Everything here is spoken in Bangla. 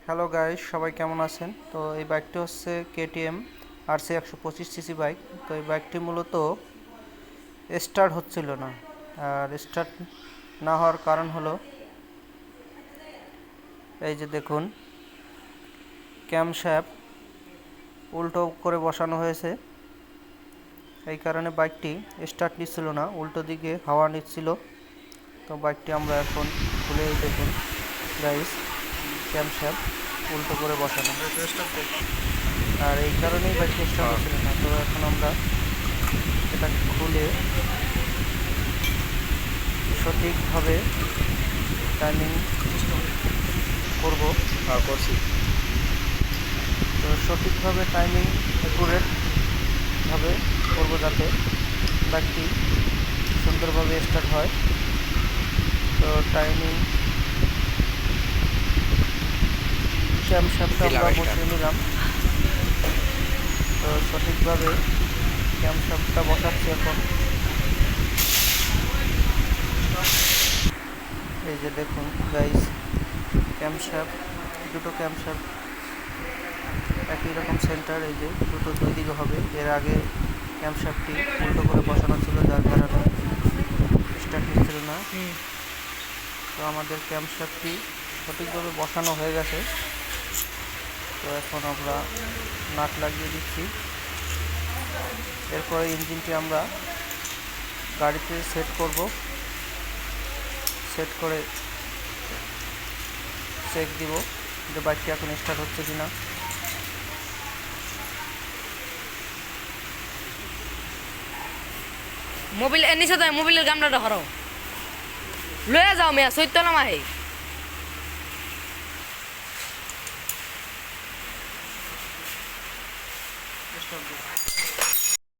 হ্যালো গাইস, সবাই কেমন আছেন? তো এই বাইকটি হচ্ছে কেটিএম আরসি 125 সিসি বাইক। তো এই বাইকটি মূলত স্টার্ট হচ্ছিল না। আর স্টার্ট না হওয়ার কারণ হলো এই যে দেখুন, ক্যামশ্যাফট উল্টো করে বসানো হয়েছে। এই কারণে বাইকটি স্টার্ট নিচ্ছিল না, উল্টো দিকে হাওয়া নিচ্ছিল। তো বাইকটি আমরা এখন খুলে দেখুন গাইস, ক্যামশ্যাফট উল্টো করে বসানো, আর এই কারণেই বাইকটি স্টার্ট হচ্ছিল না। তো এখন আমরা এটা খুলে সঠিকভাবে টাইমিং করব। করছি। তো সঠিকভাবে টাইমিং অ্যাকুরেটভাবে করব যাতে বাইকটি সুন্দরভাবে স্টার্ট হয়। তো টাইমিং ক্যামশ্যাফটটা আমরা বসিয়ে নিলাম। তো সঠিকভাবে ক্যামশ্যাফটটা বসাচ্ছি এখন। এই যে দেখুন গাইস, দুটো ক্যামশ্যাফট একই রকম সেন্টার, এই যে দুটো দুই দিকে হবে। এর আগে ক্যামশ্যাফটটি উল্টো করে বসানো ছিল, যার কারণে স্টার্ট নিচ্ছিল না। তো আমাদের ক্যামশ্যাফটটি সঠিকভাবে বসানো হয়ে গেছে। তো এখন আমরা নাট লাগিয়ে দিচ্ছি। এরপরে ইঞ্জিনটি আমরা গাড়িতে সেট করব। সেট করে চেক দিব যে বাইকটি এখন স্টার্ট হচ্ছে কিনা। মোবিল এর নিচে তো মোবিলের গামলাটা হরো লয়ে যাও মিয়া সৈত্য না মাহে